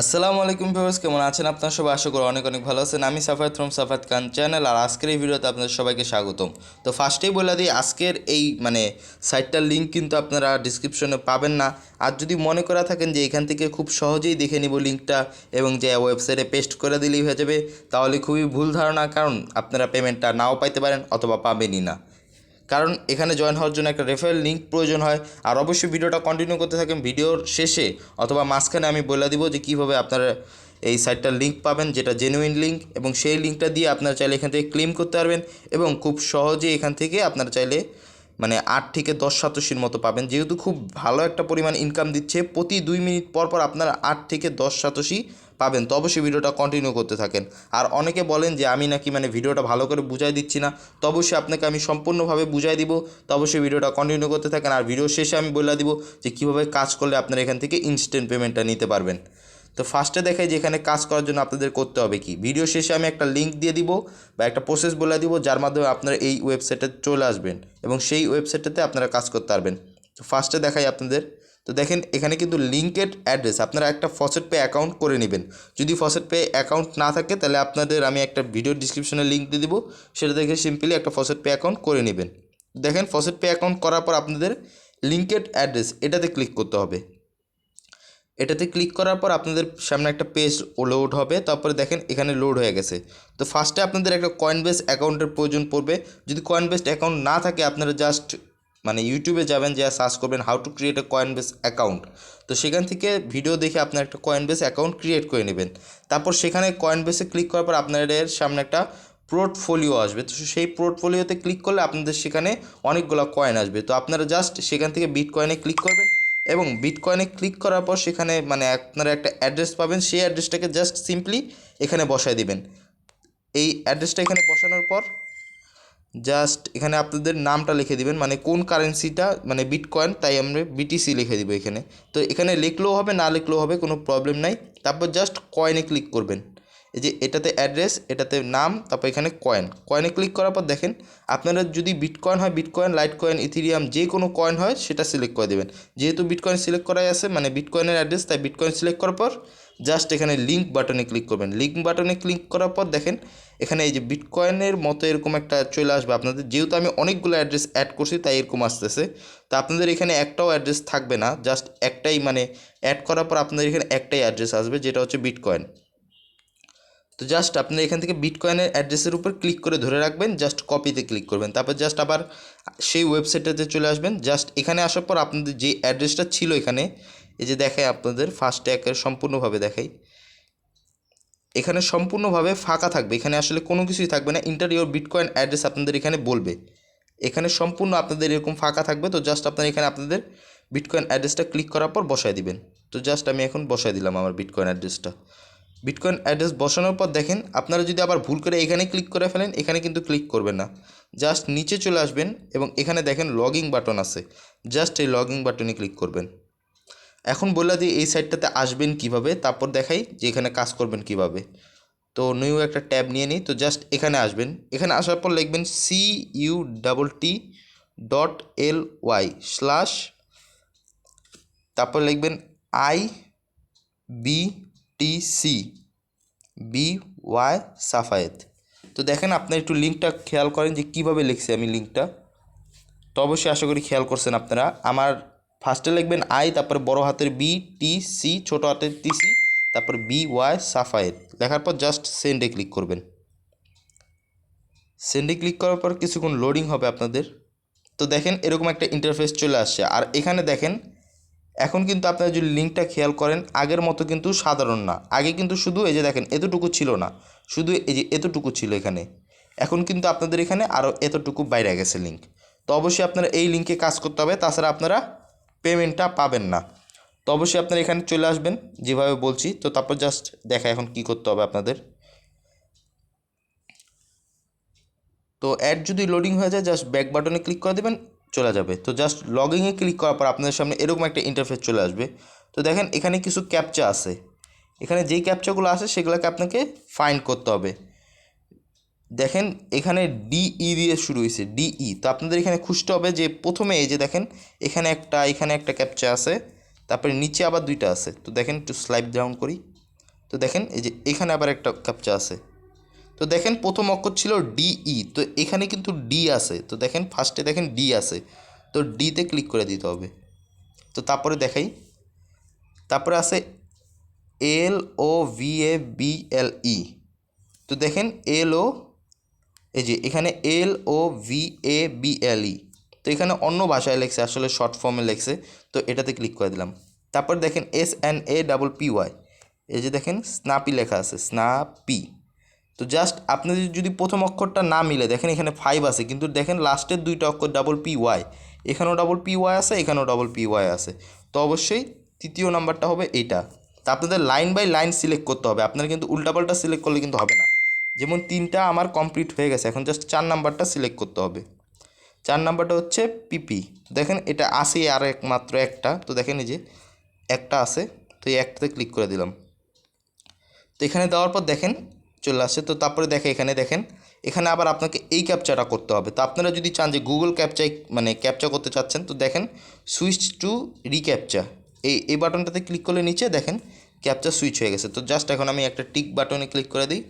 আসসালামু আলাইকুম ভিউয়ার্স, কেমন আছেন আপনারা সবাই? আশা করি অনেক অনেক ভালো আছেন। আমি Safayat from Safayat Khan channel, আর আজকের এই ভিডিওতে আপনাদের সবাইকে স্বাগতম। তো ফার্স্টেই বলে দিই, আজকের এই সাইটটার লিঙ্ক কিন্তু আপনারা ডিসক্রিপশনে পাবেন না। আর যদি মনে করা থাকেন যে এখান থেকে খুব সহজেই দেখে নিব লিঙ্কটা এবং যে ওয়েবসাইটে পেস্ট করে দিলেই হয়ে যাবে, তাহলে খুবই ভুল ধারণা, কারণ আপনারা পেমেন্টটা নাও পাইতে পারেন অথবা পাবেনই না। কারণ এখানে জয়েন হওয়ার জন্য একটা রেফারেল লিঙ্ক প্রয়োজন হয়। আর অবশ্যই ভিডিওটা কন্টিনিউ করতে থাকেন। ভিডিওর শেষে অথবা মাঝখানে আমি বলে দিব যে কীভাবে আপনারা এই সাইটটার লিঙ্ক পাবেন, যেটা জেনুইন লিঙ্ক, এবং সেই লিঙ্কটা দিয়ে আপনারা চাইলে এখান থেকে ক্লেম করতে পারবেন এবং খুব সহজেই এখান থেকে আপনারা চাইলে 8 থেকে 10 সাতোশির মতো পাবেন। যেহেতু খুব ভালো একটা পরিমাণ ইনকাম দিচ্ছে, প্রতি 2 মিনিট পর পর আপনারা 8 থেকে 10 সাতোশি পাবেন। তো অবশ্যই ভিডিওটা কন্টিনিউ করতে থাকেন। আর অনেকে বলেন যে আমি নাকি ভিডিওটা ভালো করে বুঝাই দিচ্ছি না, তো অবশ্যই আপনাকে আমি সম্পূর্ণভাবে বুঝাই দিব। তো অবশ্যই ভিডিওটা কন্টিনিউ করতে থাকেন। আর ভিডিও শেষে আমি বলে দিব যে কীভাবে কাজ করলে আপনারা এখান থেকে ইনস্ট্যান্ট পেমেন্টটা নিতে পারবেন। তো ফার্স্টে দেখাই যে এখানে কাজ করার জন্য আপনাদের করতে হবে কি। ভিডিও শেষে আমি একটা লিঙ্ক দিয়ে দিব বা একটা প্রসেস বলে দিব, যার মাধ্যমে আপনারা এই ওয়েবসাইটে চলে আসবেন এবং সেই ওয়েবসাইটটাতে আপনারা কাজ করতে পারবেন। তো ফার্স্টে দেখাই আপনাদের। তো দেখেন এখানে কিন্তু লিঙ্কেড অ্যাড্রেস, আপনারা একটা ফসেট পে অ্যাকাউন্ট করে নেবেন। যদি ফসেট পে অ্যাকাউন্ট না থাকে তাহলে আপনাদের আমি একটা ভিডিও ডিসক্রিপশনে লিঙ্ক দিয়ে দিব, সেটা দেখে সিম্পলি একটা ফসেট পে অ্যাকাউন্ট করে নেবেন। দেখেন ফসেট পে অ্যাকাউন্ট করার পর আপনাদের লিঙ্কেড অ্যাড্রেস এটাতে ক্লিক করতে হবে। এটাতে ক্লিক করার পর আপনাদের সামনে একটা পেজ লোড হবে। তারপরে দেখেন এখানে লোড হয়ে গেছে। তো ফার্স্টে আপনাদের একটা কয়েনবেস অ্যাকাউন্টের প্রয়োজন পড়বে। যদি কয়েনবেস অ্যাকাউন্ট না থাকে, আপনারা জাস্ট ইউটিউবে যাবেন, যা সার্চ করবেন how to create a Coinbase account. তো সেখান থেকে ভিডিও দেখে আপনার একটা কয়েনবেস অ্যাকাউন্ট ক্রিয়েট করে নেবেন। তারপর সেখানে কয়েনবেসে ক্লিক করার পর আপনাদের সামনে একটা পোর্টফোলিও আসবে। তো সেই পোর্টফোলিওতে ক্লিক করলে আপনাদের সেখানে অনেকগুলো কয়েন আসবে। তো আপনারা জাস্ট সেখান থেকে বিট কয়েনে ক্লিক করবেন এবং বিটকয়েনে ক্লিক করার পর সেখানে আপনারা একটা অ্যাড্রেস পাবেন। সেই অ্যাড্রেসটাকে জাস্ট সিম্পলি এখানে বসায় দিবেন। এই অ্যাড্রেসটা এখানে বসানোর পর জাস্ট এখানে আপনাদের নামটা লিখে দিবেন, কোন কারেন্সিটা, বিটকয়েন, তাই আমরা বিটিসি লিখে দিব এখানে। তো এখানে লিখলেও হবে, না লিখলেও হবে, কোনো প্রবলেম নাই। তারপর জাস্ট কয়েনে ক্লিক করবেন। এই যে এটাতে অ্যাড্রেস, এটাতে নাম, তারপর এখানে কয়েনে ক্লিক করার পর দেখেন আপনারা যদি বিটকয়েন হয় বিটকয়েন, লাইট কয়েন, ইথিরিয়াম, যে কোনো কয়েন হয় সেটা সিলেক্ট করে দেবেন। যেহেতু বিটকয়েন সিলেক্ট করাই আছে, বিটকয়েনের অ্যাড্রেস, তাই বিটকয়েন সিলেক্ট করার পর জাস্ট এখানে লিঙ্ক বাটনে ক্লিক করবেন। লিঙ্ক বাটনে ক্লিক করার পর দেখেন এখানে এই যে বিটকয়েনের মতো এরকম একটা চলে আসবে আপনাদের। যেহেতু আমি অনেকগুলো অ্যাড্রেস অ্যাড করছি তাই এরকম আসতেছে। তো আপনাদের এখানে একটাও অ্যাড্রেস থাকবে না, জাস্ট একটাই অ্যাড করার পর আপনাদের এখানে একটাই অ্যাড্রেস আসবে, যেটা হচ্ছে বিটকয়েন। তো জাস্ট আপনারা এখান থেকে বিটকয়েনের অ্যাড্রেসের উপর ক্লিক করে ধরে রাখবেন, জাস্ট কপিতে ক্লিক করবেন। তারপর জাস্ট আবার সেই ওয়েবসাইটটাতে চলে আসবেন। জাস্ট এখানে আসার পর আপনাদের যে অ্যাড্রেসটা ছিল এখানে, এই যে দেখাই আপনাদের ফার্স্টে একের সম্পূর্ণভাবে দেখাই, এখানে সম্পূর্ণভাবে ফাঁকা থাকবে। এখানে আসলে কোনো কিছুই থাকবে না। ইন্টার ইউর বিটকয়েন অ্যাড্রেস আপনাদের এখানে বলবে, এখানে সম্পূর্ণ আপনাদের এরকম ফাঁকা থাকবে। তো জাস্ট আপনারা এখানে আপনাদের বিটকয়েন অ্যাড্রেসটা ক্লিক করার পর বসায় দিবেন। তো জাস্ট আমি এখন বসায় দিলাম আমার বিটকয়েন অ্যাড্রেসটা। বিটকয়েন অ্যাড্রেস বসানোর পর দেখেন আপনারা যদি আবার ভুল করে এখানে ক্লিক করে ফেলেন, এখানে কিন্তু ক্লিক করবেন না, জাস্ট নিচে চলে আসবেন এবং এখানে দেখেন লগইন বাটন আছে, জাস্ট এই লগইন বাটনে ক্লিক করবেন। এখন বলে দিই এই সাইটটাতে আসবেন কিভাবে, তারপর দেখাই যে এখানে কাজ করবেন কিভাবে। তো নিউ একটা ট্যাব নিয়ে নিই। তো জাস্ট এখানে আসবেন, এখানে আসার পর লিখবেন CUTT.LY/ তারপর লিখবেন IBTC সাফায়েত। তো দেখেন আপনার একটু লিঙ্কটা খেয়াল করেন যে কীভাবে লিখছি আমি লিঙ্কটা। তো অবশ্যই আশা করি খেয়াল করছেন আপনারা। আমার ফার্স্টে লিখবেন আই, তারপরে বড় হাতের BTC, ছোটো হাতের TC, তারপর BY সাফায়েত লেখার পর জাস্ট সেন্ডে ক্লিক করবেন। সেন্ডে ক্লিক করার পর কিছুক্ষণ লোডিং হবে আপনাদের। তো দেখেন এরকম একটা ইন্টারফেস চলে আসছে। আর এখানে দেখেন এখন কিন্তু আপনারা যদি লিঙ্কটা খেয়াল করেন আগের মতো কিন্তু সাধারণ না। আগে কিন্তু শুধু এই যে দেখেন এতটুকু ছিল না, শুধু এই যে এতটুকু ছিল এখানে। এখন কিন্তু আপনাদের এখানে আরও এতটুকু বাইরে গেছে লিঙ্ক। তো অবশ্যই আপনারা এই লিঙ্কে কাজ করতে হবে, তাছাড়া আপনারা পেমেন্টটা পাবেন না। তো অবশ্যই আপনারা এখানে চলে আসবেন যেভাবে বলছি। তো তারপর জাস্ট দেখা এখন কি করতে হবে আপনাদের। তো অ্যাড যদি লোডিং হয়ে যায় জাস্ট ব্যাক বাটনে ক্লিক করে দেবেন, চলে যাবে। তো জাস্ট লগইনে ক্লিক করার পর আপনাদের সামনে এরকম একটা ইন্টারফেস চলে আসবে। তো দেখেন এখানে কিছু ক্যাপচা আছে, এখানে যেই ক্যাপচাগুলো আছে সেগুলোকে আপনাকে ফাইন্ড করতে হবে। দেখেন এখানে DE দিয়ে শুরু হয়েছে, DE। তো আপনাদের এখানে খুঁজতে হবে যে প্রথমে এই যে দেখেন এখানে একটা ক্যাপচা আছে, তারপরে নিচে আবার দুইটা আছে। তো দেখেন একটু স্লাইড ডাউন করি, তো দেখেন এই যে এখানে আবার একটা ক্যাপচা আছে। তো দেখেন প্রথম অক্ষর ছিল ডিই, তো এখানে কিন্তু ডি আছে। তো দেখেন ফার্স্টে দেখেন ডি আছে, তো ডিতে ক্লিক করে দিতে হবে। তো তারপরে দেখাই, তারপরে আছে LOVABLE। তো দেখেন LO, এই যে এখানে LOVABLE। তো এখানে অন্য ভাষায় লেখছে, আসলে শর্ট ফর্মে লেখছে। তো এটাতে ক্লিক করে দিলাম। তারপর দেখেন SNAPPY, এই যে দেখেন স্নাপি লেখা আছে, স্নাপি। তো জাস্ট আপনাদের যদি প্রথম অক্ষরটা না মিলে, দেখেন এখানে 5 আছে, কিন্তু দেখেন লাস্টের দুইটা অক্ষর PY, এখানেও PY আছে, এখানেও PY আছে। তো অবশ্যই তৃতীয় নাম্বারটা হবে এইটা। তা আপনাদের লাইন বাই লাইন সিলেক্ট করতে হবে, আপনারা কিন্তু উল্টাপাল্টা সিলেক্ট করলে কিন্তু হবে না। যেমন 3টা আমার কমপ্লিট হয়ে গেছে, এখন জাস্ট 4 নাম্বারটা সিলেক্ট করতে হবে। 4 নাম্বারটা হচ্ছে পিপি। দেখেন এটা আসে আর একমাত্র একটা, তো দেখেন এই যে একটা আছে, তো এই একটাতে ক্লিক করে দিলাম। তো এখানে দেওয়ার পর দেখেন চলে আসছে। তো তারপরে এখানে দেখেন, এখানে আবার আপনাকে এই ক্যাপচাটা করতে হবে। তো আপনারা যদি চান যে গুগল ক্যাপচায় মানে ক্যাপচা করতে চাচ্ছেন, তো দেখেন সুইচ টু রিক্যাপচা, এই বাটনটাতে ক্লিক করলে নিচে দেখেন ক্যাপচা সুইচ হয়ে গেছে। তো জাস্ট এখন আমি একটা টিক বাটনে ক্লিক করে দিই।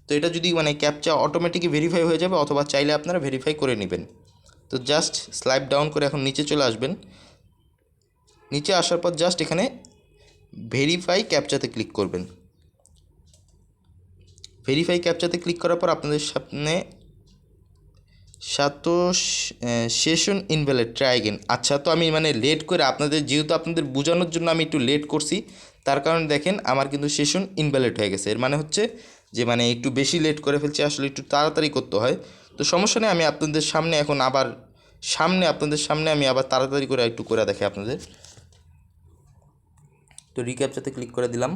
তো এটা যদি ক্যাপচা অটোমেটিকই ভেরিফাই হয়ে যাবে, অথবা চাইলে আপনারা ভেরিফাই করে নেবেন। তো জাস্ট স্লাইড ডাউন করে এখন নিচে চলে আসবেন। নিচে আসার পর জাস্ট এখানে ভেরিফাই ক্যাপচাতে ক্লিক করবেন। ভেরিফাই ক্যাপচাতে ক্লিক করার পর আপনাদের সামনে সেশন ইনভ্যালিড, ট্রাই অ্যাগেন। আচ্ছা, তো আমি লেট করে আপনাদের, যেহেতু আপনাদের বোঝানোর জন্য আমি একটু লেট করছি, তার কারণে দেখেন আমার কিন্তু সেশন ইনভ্যালিড হয়ে গেছে। এর মানে হচ্ছে যে একটু বেশি লেট করে ফেলছি, আসলে একটু তাড়াতাড়ি করতে হয়। তো সমস্যা নেই, আমি আপনাদের সামনে এখন আবার আপনাদের সামনে আমি আবার তাড়াতাড়ি করে একটু করে দেখে আপনাদের। তো রিক্যাপচাতে ক্লিক করে দিলাম,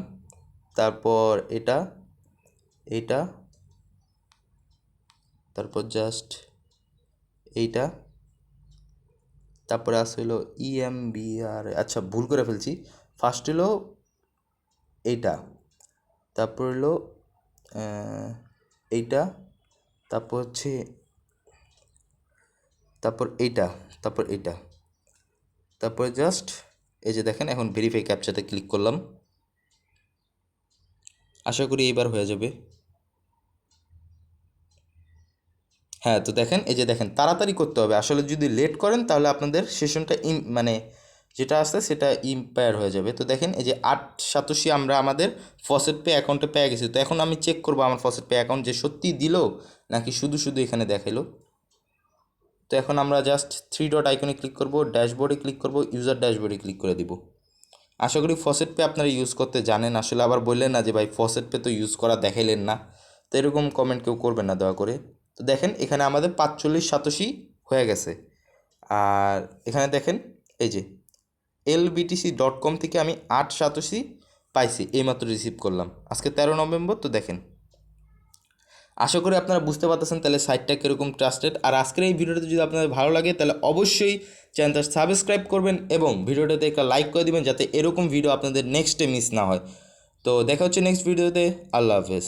তারপর এইটা, তারপর জাস্ট এইটা, তারপরে আসে হলো EMBR। আচ্ছা, ভুল করে ফেলছি। ফার্স্ট হলো এইটা, তারপর হলো এইটা, তারপর হচ্ছে তারপর এইটা, তারপর এইটা, তারপরে জাস্ট এই যে দেখেন এখন ভেরিফাই ক্যাপচাতে ক্লিক করলাম। আশা করি এইবার হয়ে যাবে। হ্যাঁ, তো দেখেন এই যে দেখেন তাড়াতাড়ি করতে হবে, আসলে যদি লেট করেন তাহলে আপনাদের সেশনটা যেটা আছে সেটা ইম্পায়ার হয়ে যাবে। তো দেখেন এই যে 8 আমরা আমাদের ফসেট পে অ্যাকাউন্টে পেয়ে গেছি। তো এখন আমি চেক করবো আমার ফসেট পে অ্যাকাউন্ট যে সত্যি দিল নাকি শুধু শুধু এখানে দেখাইলো। তো এখন আমরা জাস্ট 3 ডট আইকনে ক্লিক করব, ড্যাশবোর্ডে ক্লিক করব, ইউজার ড্যাশবোর্ডে ক্লিক করে দিব। আশা করি ফসেট পে আপনারা ইউজ করতে জানেন। আসলে আবার বললেন না যে ভাই ফসেট পে তো ইউজ করা দেখাইলেন না, তো এরকম কমেন্ট কেউ করবেন না দয়া করে। তো দেখেন এখানে আমাদের 45 হয়ে গেছে। আর এখানে দেখেন এই যে LBTC.com থেকে আমি 8 পাইছি, এইমাত্র রিসিভ করলাম, আজকে 13 নভেম্বর। তো দেখেন, আশা করি আপনারা বুঝতে পারতেছেন তাহলে সাইটটা কীরকম ট্রাস্টেড। আর আজকের এই ভিডিওটা যদি আপনাদের ভালো লাগে তাহলে অবশ্যই চ্যানেলটা সাবস্ক্রাইব করবেন এবং ভিডিওটাতে একটা লাইক করে দিবেন, যাতে এরকম ভিডিও আপনাদের নেক্সটে মিস না হয়। তো দেখা হচ্ছে নেক্সট ভিডিওতে। আল্লাহ হাফেজ।